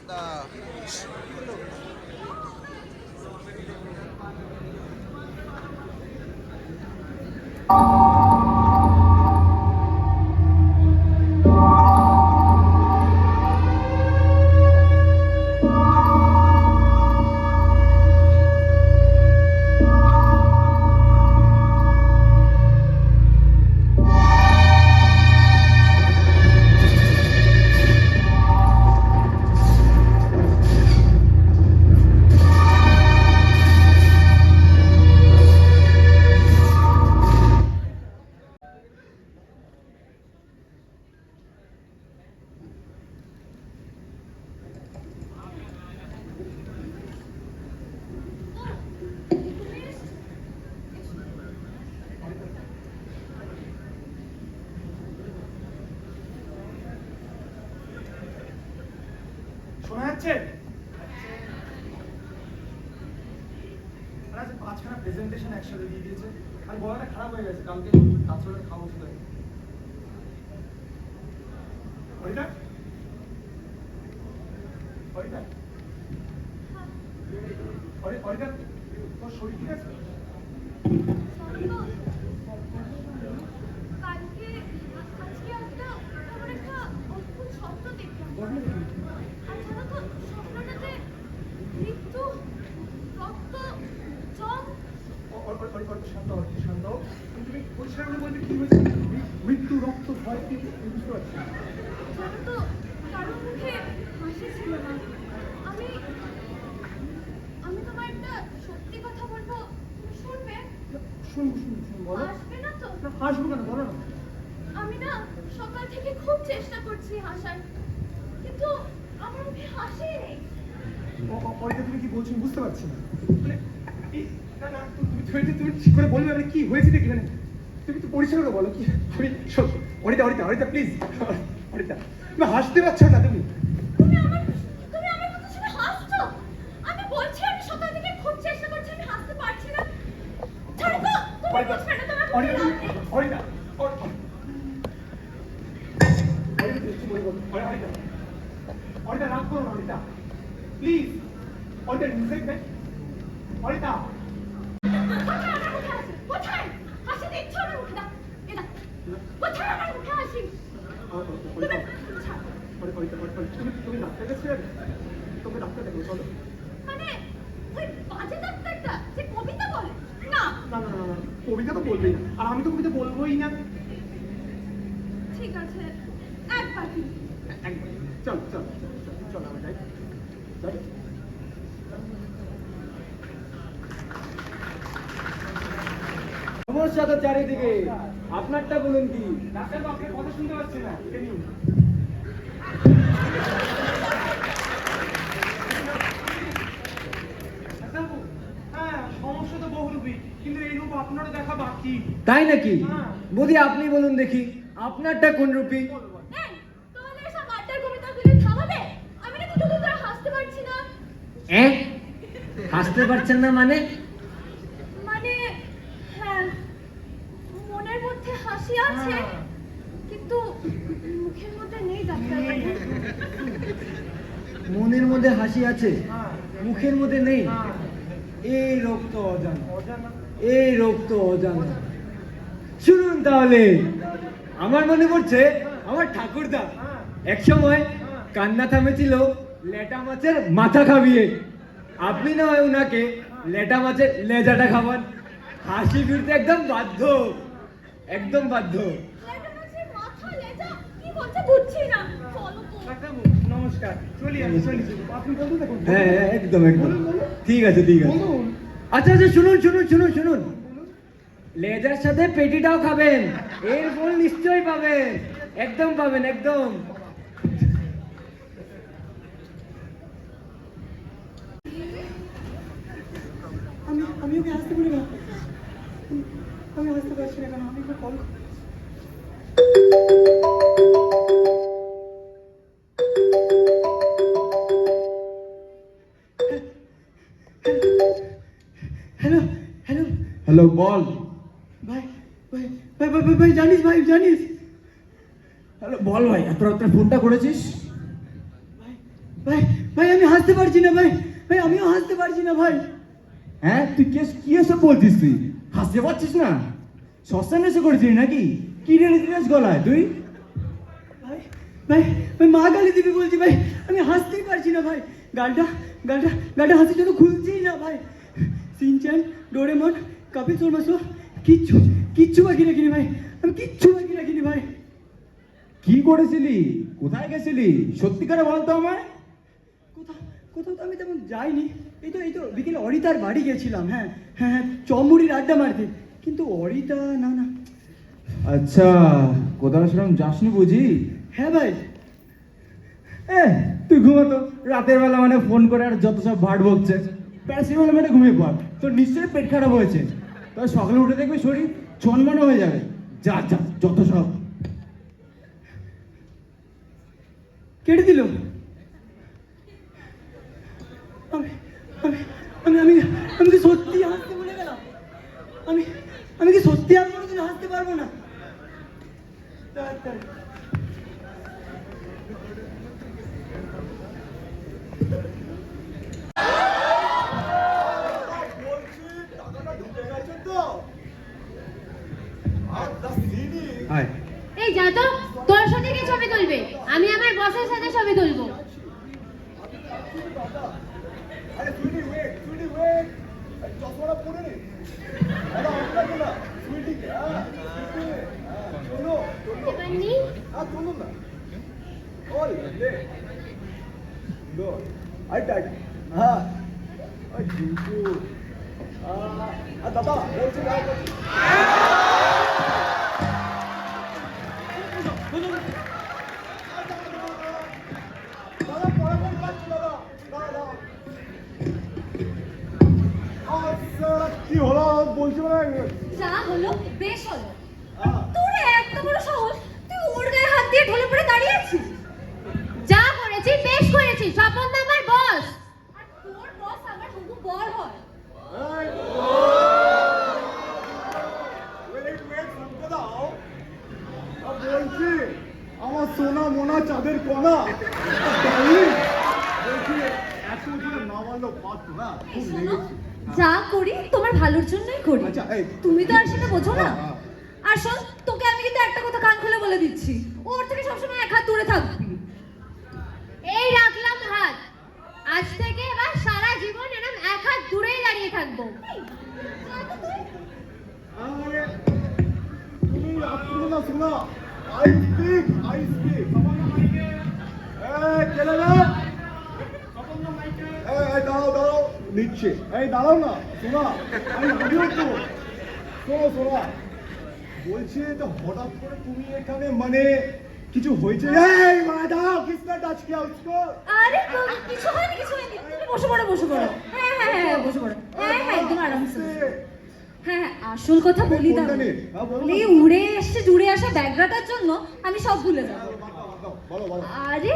ঠান্ডা। শোনা যাচ্ছে? আজ 5খানা প্রেজেন্টেশন একসাথে দিয়ে দিয়েছে আর গলাটা খারাপ হয়ে গেছে, কালকে রাত্রে খাওয়া ওষুধ হয়ে হরিদা হরিদা হরিদা তোর শরীর ঠিক আছে? কালকে আজকে একটা আমার একটা অদ্ভুত স্বপ্ন দেখলাম। আর জানো তো স্বপ্নটাতে মৃত্যু, রক্ত, জল। শান্ত হও, শান্ত হও। তুমি পরিষ্কার করে বলবে কি হয়েছে? মৃত্যু, রক্ত, ভয়, কি বুঝতে পারছি? জানো তো কারোর মুখে হাসি ছিল না। আমি আমি তোমার একটা সত্যি কথা বলবো, তুমি শুনবে? শুনবো, বলো। হাসবে না তো? না, হাসবো কেন, বলো না। আমি না সকাল থেকে খুব চেষ্টা করছি হাসার, কিন্তু আমার মুখে হাসি নেই। অরিতা তুমি কি বলছো বুঝতে পারছি না। মানে না না তুমি ঠিক করে বলবে মানে কি হয়েছে কি, মানে তুমি তো পরিষ্কার করে বলো কি। আমি অরিতা অরিতা অরিতা প্লিজ, অরিতা তুমি হাসতে পারছো না তুমি। তুমি আমার কথা শুনে হাসছো? আমি বলছি আমি সকাল থেকে খুব চেষ্টা করছি, আমি হাসতে পারছি না। ছাড়ো তো, তুমি বুঝবে না, তোমার মুখে লাভ নেই। অরিতা অরিতা রাগ করো না অরিতা প্লিজ। অরিতা মিউজিক দেখ অরিতা। কোথায় আমার মুখে হাসি? কোথায়? হাসি দিচ্ছ আমার মুখে, দাও, এ দাও। কোথায় আমার মুখে হাসি? তুমি ডাক্তার কাছে তোকে ডাক্তার দেখো চলো। মানে ওই বাজে ডাক্তারটা যে কবিতা বলে না? না না না না কবিতা তো বলবেই না, আর আমি তো কবিতা বলবোই না। ঠিক আছে, একবার কি? একবার চল চল চল চল চল আমরা যাই যাই। সমস্যা তো চারিদিকে, আপনারটা বলুন কি? ডাক্তার বাবু আপনার কথা শুনতে পাচ্ছি না, এটা নিন। ডাক্তারবাবু, হ্যাঁ সমস্যা তো বহুরূপী, কিন্তু এই রূপ আপনারও দেখা বাকি। তাই নাকি? হ্যাঁ। বৌদি আপনি বলুন দেখি, আপনারটা কোন রূপী? এই, তোমাদের এসব আড্ডার কবিতাগুলি থামাবে? আমি নাকি তোদের দ্বারা হাসতে পারছি না। হাসতে পারছেন না মানে? মানে হ্যাঁ, মনের মধ্যে হাসি আছে, হ্যাঁ। কিন্তু মুখের মধ্যে নেই ডাক্তারবাবু। মনের মধ্যে হাসি আছে, হ্যাঁ মুখের মধ্যে নেই। হ্যাঁ এই রোগ তো অজানা, অজানা। এই রোগ তো অজানা। শুনুন তাহলে, আমার মনে পড়ছে আমার ঠাকুরদা এক সময় কান্না থামেছিল লেটা মাছের মাথা খাবিয়ে। আপনি না হয় উনাকে লেটা মাছের লেজাটা খাবার, হাসি ফিরতে একদম বাধ্য, একদম বাধ্য। লেটা মাছের মাথা, লেজা, কি বলছে বুঝছি না। চলো তো। ডাক্তারবাবু নমস্কার, চলি আমি চলি। আপনি বলতে থাকুন। হ্যাঁ হ্যাঁ, একদম একদম ঠিক আছে ঠিক আছে। বলুন। আচ্ছা আচ্ছা শুনুন শুনুন শুনুন শুনুন, লেজার সাথে পেটিটাও খাবেন, এর ফল নিশ্চয়ই পাবেন, একদম পাবেন একদম। আমি ওকে হাসতে পারি না, আমি হাসতে পারছি না কেন? আমি ওকে কল হ্যালো হ্যালো হ্যালো বল। ভাই ভাই ভাই ভাই ভাই জানিস ভাই জানিস হ্যালো বল ভাই, এত রাত্রে ফোনটা করেছিস? ভাই ভাই ভাই আমি হাসতে পারছি না ভাই, ভাই আমিও হাসতে পারছি না ভাই। হ্যাঁ তুই কি এসব বলছিস? তুই হাসতে পারছিস না? শ্মশান এসে করেছিস নাকি? কি রেলে দিস গলায় তুই? ভাই ভাই ভাই মা গালি দিবি বলছি ভাই, আমি হাসতেই পারছি না ভাই। গালটা গালটা গালটা হাসির জন্য খুলছেই না ভাই। Shinchan, Doraemon, Kapil Sharma show কিচ্ছু কিচ্ছু বাকি রাখিনি ভাই, আমি কিচ্ছু বাকি রাখিনি ভাই। কি করেছিলি? কোথায় গেছিলি? সত্যি করে বলতো আমায়। কোথাও কোথাও তো আমি তেমন যাইনি, এই তো বিকেলে অরিতার বাড়ি গেছিলাম। হ্যাঁ হ্যাঁ হ্যাঁ, চমুড়ির আড্ডা মারতে। কিন্তু অরিতা না না। আচ্ছা, কোথাও সেরকম যাসনি বুঝি? হ্যাঁ ভাই। তুই ঘুমাতো রাতের বেলা মানে ফোন করে আর যত সব ভাট বকছে, প্যারাসিটামল মানে ঘুমিয়ে পড়। তোর নিশ্চয়ই পেট খারাপ হয়েছে, তবে সকালে উঠে দেখবি শরীর চনমনে হয়ে যাবে। যা যা যত সব। কেটে দিল। আমি আমি আমি আমি আমি কি সত্যি হাসতে ভুলে গেলাম? আমি আমি কি সত্যি আর কোনোদিন হাসতে পারবো না? এই যা তো, তোর সাথে কে ছবি তুলবে? আমি আমার বসের সাথে ছবি তুলবো। এবারনি? দাদা বলছি কি হলো বলছি যা হলো বেশ হলো। তোর এত বড় সাহস, তুই ওর গায়ে হাত দিয়ে ঢলে পড়ে দাঁড়িয়ে আছিস। যা করেছি বেশ করেছি, স্বপন দা আমার বস, আর তোর বস আমার হবু বর হয়। বলছি আমার সোনা মোনা চাঁদের কণা বলছি এত জোরে না মারলেও পারতো না, খুব শোনো, লেগেছে। যা করি তোমার ভালোর জন্যই করি। আচ্ছা, এই, তুমি তো আর সেটা বোঝো না। হ্যাঁ। আর শোন, তোকে আমি কিন্তু একটা কথা কান খুলে বলে দিচ্ছি, ওর থেকে সবসময় এক হাত দূরে থাকবি। এই রাখলাম হাত, আজ থেকে এবার সারা জীবন এরকম এক হাত দূরেই দাঁড়িয়ে থাকবো। আরে তুমি আসছো না শোনা, আই স্পিক চলে না। এই দাঁড়াও নিচ্ছে, এই দাঁড়াও না শোনা, আমি ভিডিও তো শোনা বলছি তো হঠাৎ করে তুমি এখানে মানে কিছু হয়েছে? এই দাঁড়াও, কিসনে টাচ কিয়া উসকো? আরে কিছু হয়নি তুমি বসে পড়ো হ্যাঁ বসে পড়ো। হ্যাঁ একদম আরামসে। হ্যাঁ আসল কথা বলি দাও, কোনটা নিয়ে? হ্যাঁ, বলো না। এই উড়ে এসে জুড়ে আসা ব্যাগরাটার জন্য আমি সব ভুলে যাবো। বলো আরে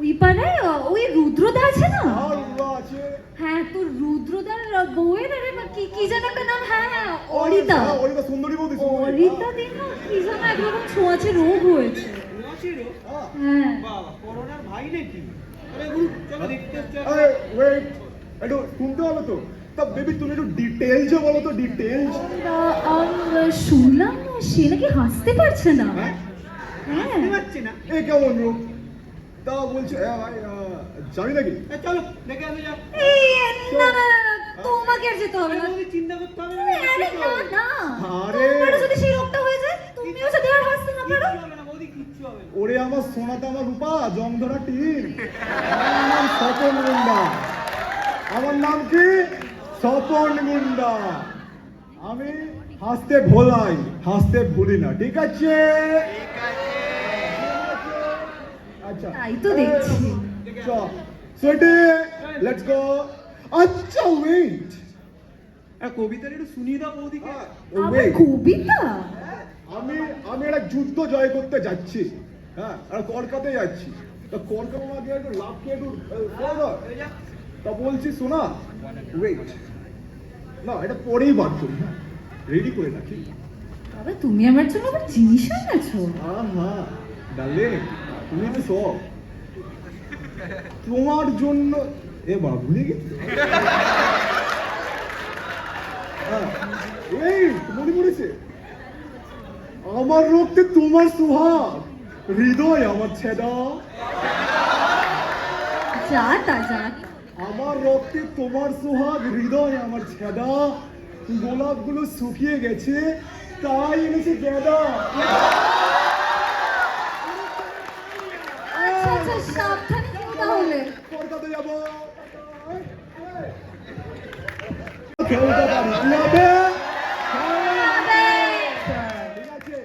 ওই পাড়ায় ওই রুদ্রদা আছে না? আর উল্লা আছে। হ্যাঁ তো রুদ্রদার বউয়ের আরে কি যেন একটা নাম, হ্যাঁ অরিতা। হ্যাঁ, অরিতা সুন্দরী বৌদি, অরিতা দিন কি যেন একরকম ছোঁয়াচে রোগ হয়েছে। হ্যাঁ করোনার ভাই নাকি? আরে গুরু চলো দেখতে আসছে। আরে ওয়েট, একটু শুনতে হবে তো। তা বেবি তুমি একটু ডিটেইলসে বলো তো, ডিটেইলস। শুনলাম সে নাকি হাসতে পারছে না। হ্যাঁ? হ্যাঁ পাচ্ছি না। এ কেমন রূপ? তা বলছি ভাই জানি নাকি? চলো দেখে আমি যাও। এই না, তোমাকে আর যেতে হবে না। চিন্তা করতে হবে না। আরে না আরে। তোমার যদি সেই রোগটা হয়ে যায়, তুমিও যদি আর হাসতে না পারো। কিচ্ছু হবে না। ওরে আমার সোনাটা, আমার রূপা, জং ধরা টিম। আমার নাম স্বপন মুন্ডা। আমার নাম কি? স্বপন মুন্ডা। আমি হাসতে ভোলাই, হাসতে ভুলি না, ঠিক আছে? আচ্ছা তাই তো দেখছি। Sweetie let's go. আচ্ছা ওয়েট, কবিতার একটু শুনিয়ে দাও বৌদিকে। আবার কবিতা? আমি একটা যুদ্ধ জয় করতে যাচ্ছি। হ্যাঁ, আর কলকাতায় যাচ্ছি। তা কলকাতা গিয়ে একটু লাভ কে একটু তা বলছি শোনা, ওয়েট না, এটা পরেই বার করি। হ্যাঁ, রেডি করে রাখি। বাবা তুমি আমার জন্য আবার জিনিস এনেছো? হ্যাঁ ডার্লিং, তুমি তো সব তোমার জন্য এ বাবা ভুলে গেছি এই মনে পড়েছে আমার রক্তে তোমার সুহাগ হৃদয় আমার ছেদা যা তা যা আমার রক্তে তোমার সোহাগ হৃদয় আমার ছেদা গোলাপগুলো শুকিয়ে গেছে তাই এনেছে গেদা আচ্ছা আচ্ছা সাবধানে থেকো তাহলে কলকাতা যাবো খেলতে পারি ক্লাবে ঠিক আছে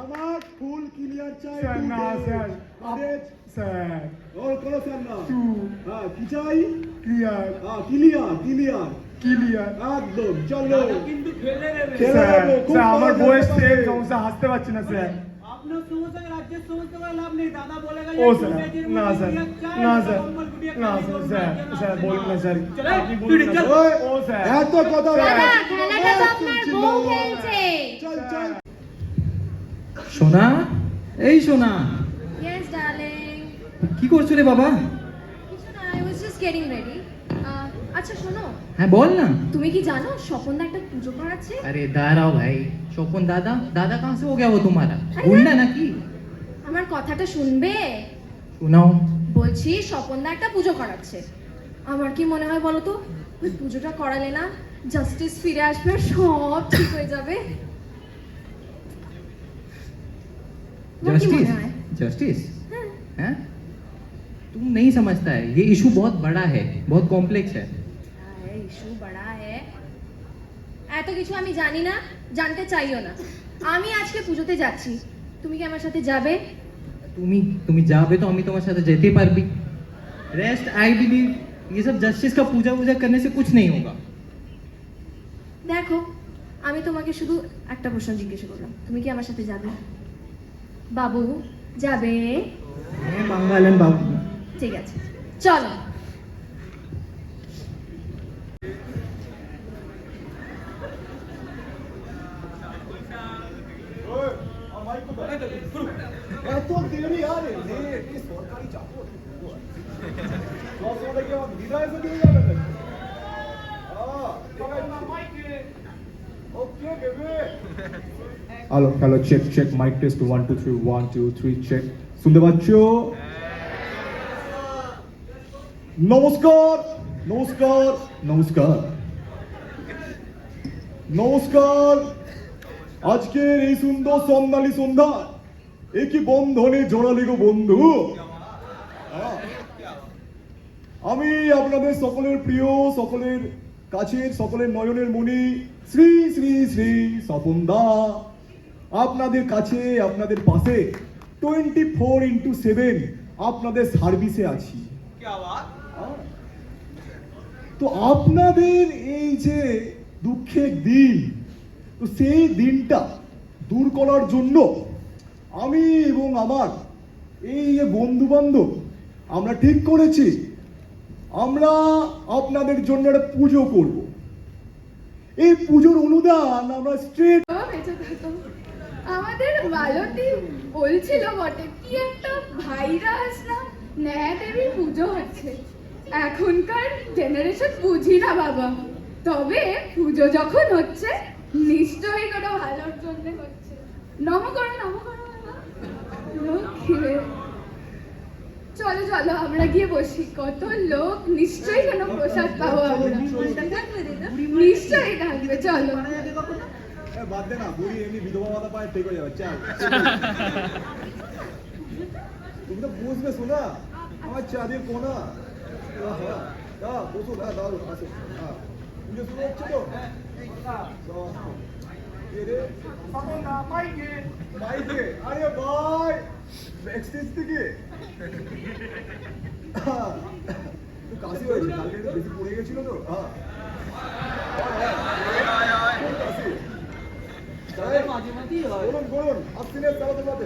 আমার ফুল ক্লিয়ার চাই স্যার, না, স্যার। আরে স্যার ওর কোনো স্যার না টু হ্যাঁ কি চাই ক্লিয়ার ক্লিয়ার ক্লিয়ার ক্লিয়ার একদম চলো কিন্তু ফেলে নেবে খেলে স্যার নেবো, খুব স্যার আমার ভালো বয়স খেলতে সেম পারবে। সমস্যা হাসতে পারছি না স্যার আপনার সমস্যা রাজ্যের সমস্যা করে লাভ নেই দাদা বলে গেল ও স্যার না স্যার না স্যার না স্যার স্যার বলুন না স্যার আপনি বলুন না স্যার। ওই, ও স্যার এত কথা বলে। দাদা খেলাটা তো আপনার বউ খেলছে চল চল সোনা এই সোনা ইয়েস ডার্লিং কি করছো রে বাবা কিছু না I was just getting ready আচ্ছা শোনো হ্যাঁ বল না তুমি কি জানো স্বপনদা একটা পুজো করাচ্ছে अरे दाराओ भाई शोपन दादा दादा कहाँ से हो गया वो तुम्हारा अरे गुंडा ना की আমার কথাটা শুনবে सुनाओ বলছি স্বপনদা একটা পুজো করাচ্ছে আমার কি মনে হয় বলো তো ওই পুজোটা করালে না জাস্টিস ফিরে আসবে আর সব ঠিক হয়ে যাবে তোমার কি মনে जस्टिस হয়? जस्टिस হ্যাঁ। हैं तुम नहीं समझता है ये इशू बहुत बड़ा है बहुत कॉम्प्लेक्स है ইস্যু বড়া হ্যায় এত কিছু আমি জানি না জানতে চাইও না আমি আজকে পুজোতে যাচ্ছি তুমি কি আমার সাথে যাবে তুমি যাবে তো আমি তোমার সাথে যেতে পারবি रेस्ट आई बिलीव ये सब जस्टिस का पूजा वूजा करने से कुछ नहीं होगा দেখো আমি তোমাকে শুধু একটা প্রশ্ন জিজ্ঞেস করলাম তুমি কি আমার সাথে যাবে বাবু যাবে बांगालन बाबू ঠিক আছে চলো এত দেরি আরে এই সরকারি চাকর দশ কি আমার বিদায় করে দিয়ে যাবে নাকি okay baby hello hello check check mic test 1 2 3 1 2 3 check শুনতে পাচ্ছো নমস্কার নমস্কার নমস্কার নমস্কার আজকের এই সুন্দর সন্ধ্যালী সন্ধ্যা একই বন্ধনে জড়ালে গো বন্ধু আমি আপনাদের সকলের প্রিয় সকলের কাছের সকলের নয়নের মণি শ্রী শ্রী শ্রী স্বপন দা আপনাদের কাছে আপনাদের পাশে 24/7 আপনাদের সার্ভিসে আছি তো আপনাদের এই যে দুঃখের দিন তো সেই দিনটা দূর করার জন্য আমি এবং আমার এই যে বন্ধু বান্ধব আমরা ঠিক করেছি আমরা আপনাদের জন্য একটা পুজো করব এই পুজোর অনুদান আমরা স্ট্রেট বেঁচে থাকো। আমাদের মালতী বলছিল বটে কি একটা ভাইরাস না ন্যায় দেবীর পুজো হচ্ছে এখনকার জেনারেশন বুঝি না বাবা তবে পুজো যখন হচ্ছে নিশ্চয়ই কোনো ভালোর জন্য হচ্ছে নম করো বাবা লক্ষ্মী চলো চলো আমরা গিয়ে বসি কত লোক নিশ্চয়ই কোনো প্রসাদ পাবো আমরা নিশ্চয়ই থাকবে চলো বাদ দে না বুড়ি এমনি বিধবা ভাতা পায় ঠিক হয়ে যাবে চল তুমি তো বুঝবে শোনা আমার চাঁদের কোনা বসো না দাঁড়ো আসো হ্যাঁ পুজো শুরু হচ্ছে তো মাইকে আরে ভাই ব্যাকস্টেজ থেকে কাশি হয়েছে কালকে একটু বেশি পড়ে গেছিল তো হ্যাঁ বলুন বলুন আসছিলেন চালাতে চালাতে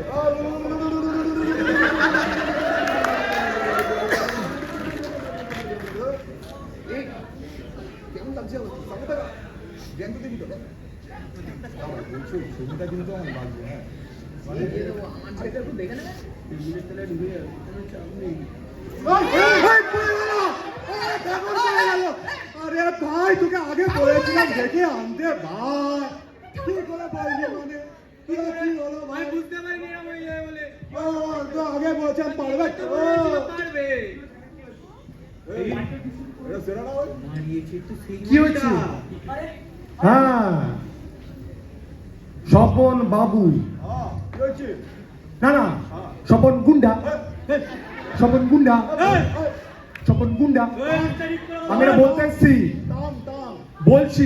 কেমন লাগছে সামনে থাকা জ্ঞান তো দেখি তো বলছো ছবিটা কিন্তু আমার লাগবে হ্যাঁ মানে আরেকটা একটু দেখে নেবে ডুবে যাবে কোনো চাপ নেই ডেকে আনতে ভাই কি করে পারবি মানে কি হলো ভাই বুঝতে পারিনি আমি বলে তো আগে বলছেন পারবে তো পারবে এটা সেরা না ভাই কি হয়েছে? হ্যাঁ স্বপন বাবু, কি হয়েছে না না, স্বপন গুন্ডা, স্বপন গুন্ডা, স্বপন গুন্ডা। আমি এটা বলতে এসছি, টাম টাম বলছি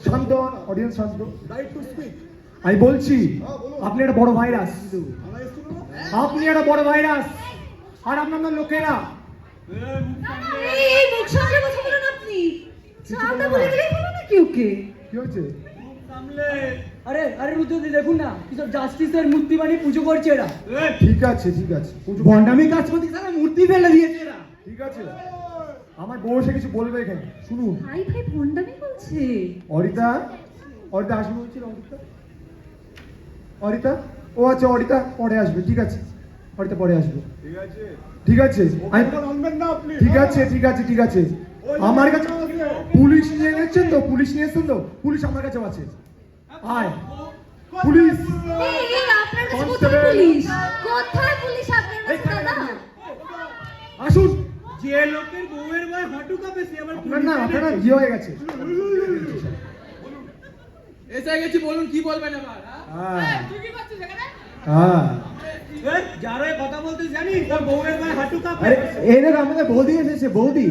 শান্ত অডিয়েন্স শান্ত। রাইট টু স্পিক আমি বলছি আপনি একটা বড় ভাইরাস, আমার স্টুডিও আপনি একটা বড় ভাইরাস, আর আপনার লোকেরা এই মুখ সামলে কথা বলুন আপনি। চালটা বলে গেলেই হলো নাকি ওকে? কি হয়েছে? আরে আরে রুদ্রদি দেখুন না কিসব জাস্টিসের মূর্তি বানিয়ে পুজো করছে এরা। ঠিক আছে ভণ্ডামি কাজ করতে তারা মূর্তি ফেলে দিয়েছে এরা। ঠিক আছে, আমার বউ এসে কিছু বলবে এখানে, শুনুন। ভাই ভাই ভন্ডামি বলছে। অরিতা আসবে বলছিল, অরিতা ও আচ্ছা, অরিতা পরে আসবে, ঠিক আছে, অরিতা পরে আসবে, ঠিক আছে ঠিক আছে। আমি আনবেন না আপনি ঠিক আছে আমার কাছে পুলিশ নিয়ে এসেছেন তো, পুলিশ আমার কাছেও আছে। আয় পুলিশ, এই আপনার কাছে কোথায় Constable। পুলিশ? কোথায় পুলিশ আপনার কাছে দাদা? আসুন। যে লোকের বউয়ের বয় হাঁটু কাঁপে সে আবার আপনার ইয়ে হয়ে গেছে। এসে গেছি, বলুন কি বলবেন আবার? হ্যাঁ হ্যাঁ, যারা কথা বলতে জানি ওর বউয়ের বয় হাঁটু কাঁপে। আরে এই দেখো আমাদের বৌদি এসেছে, বৌদি।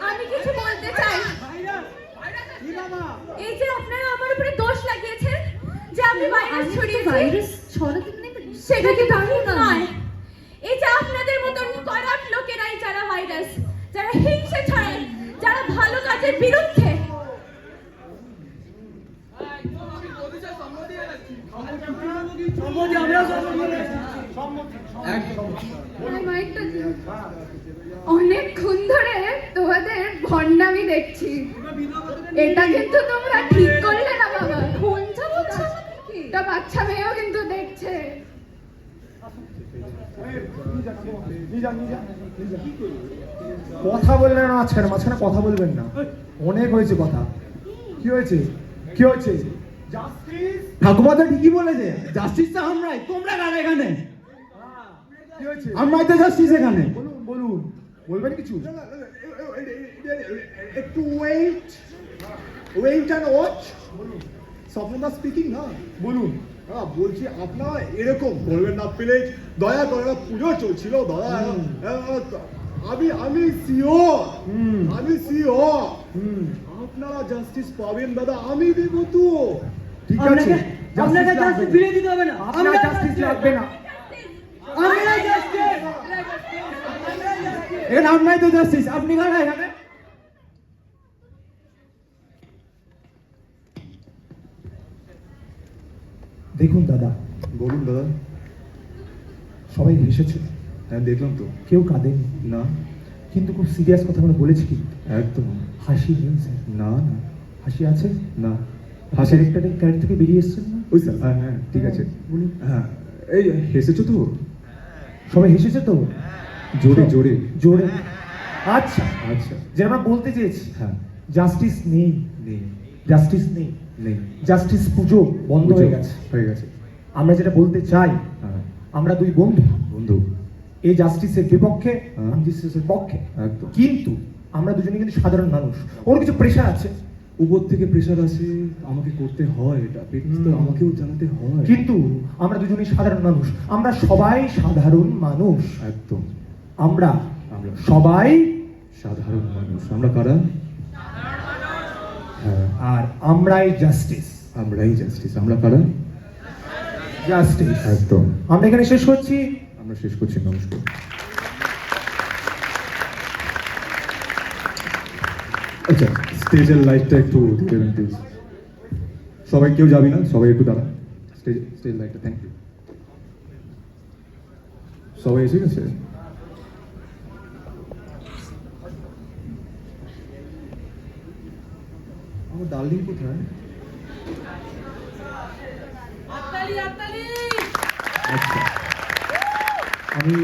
আমি কিছু বলতে চাই। এই যে আপনারা আমার উপরে দোষ লাগিয়েছেন যে আমি ভাইরাস ছড়িয়েছি, ভাইরাস ছড়াতে সেটা কি ঠিক নয়। এই যে আপনাদের মতন করাপ্ট লোকেরাই যারা ভাইরাস, যারা হিংসা ছড়ায়, যারা ভালো কাজের বিরুদ্ধে। অনেকক্ষণ ধরে তোমাদের ভণ্ডামি দেখছি, এটা কিন্তু তোমরা ঠিক করলে না বাবা। কোনটা বলছো? এটা বাচ্চা মেয়েও কিন্তু দেখছে। কথা বললেন না মাঝখানে কথা বলবেন না, অনেক হয়েছে কথা। কি হয়েছে? ঠাকুমা তো ঠিকই বলেছে, জাস্টিস তো আমরাই, তোমরা কারা এখানে? কি হয়েছে? আমরাই তো জাস্টিস এখানে। বলবেন কিছু? একটু ওয়েট অ্যান্ড ওয়াচ। স্বপ্নদা স্পিকিং না, বলুন। বলছি আপনারা এরকম বলবেন না প্লিজ, দয়া করে। পুজো চলছিল দাদা, আমি শিওর আপনারা জাস্টিস পাবেন দাদা, আমি দেবো তো। ঠিক আছে, আপনাকে জাস্টিস ফিরিয়ে দিতে হবে না, আপনার জাস্টিস লাগবে না। আমরা জাস্টিস। এখানে আমরাই তো জাস্টিস, আপনি কারা এখানে? দেখুন দাদা, বলুন দাদা। সবাই হেসেছে, হ্যাঁ দেখলাম তো। কেউ কাঁদেনি, না কিন্তু খুব সিরিয়াস কথা আমরা বলেছি কি? একদম হাসি নেই স্যার। না না হাসি আছে? না হাসির একটা ক্যারেক্টার থেকে বেরিয়ে এসছেন না? ওই স্যার, হ্যাঁ ঠিক আছে। বলুন। হ্যাঁ এই হেসেছো তো? সবাই হেসেছে তো? জোরে আচ্ছা, আচ্ছা যে আমরা বলতে চেয়েছি, হ্যাঁ জাস্টিস নেই, নেই নেই জাস্টিস পুজো বন্ধ হয়ে গেছে। আমরা যেটা বলতে চাই, হ্যাঁ আমরা দুই বন্ধু, এই জাস্টিসের বিপক্ষে, হ্যাঁ। আমি জাস্টিসের পক্ষে। একদম। কিন্তু আমরা দুজনে কিন্তু সাধারণ মানুষ, ওর কিছু প্রেশার আছে, উপর থেকে প্রেশার আছে, আমাকে করতে হয় এটা, তো আমাকেও জানাতে হয়। কিন্তু আমরা দুজনেই সাধারণ মানুষ, আমরা সবাই সাধারণ মানুষ, একদম আমরা আমরা সবাই। সাধারণ মানুষ। আমরা কারা? হ্যাঁ আর আমরাই জাস্টিস। আমরাই জাস্টিস। আমরা কারা? জাস্টিস। একদম। আমরা এখানে শেষ করছি। আমরা শেষ করছি, নমস্কার। আচ্ছা, স্টেজের লাইটটা একটু দিয়ে দেবেন প্লিজ। সবাই কেউ যাবি না, সবাই একটু দাঁড়ান। স্টেজ লাইটটা, থ্যাংক ইউ। সবাই এসে গেছে? আমার ডার্লিং কোথায়? আচ্ছা, আমি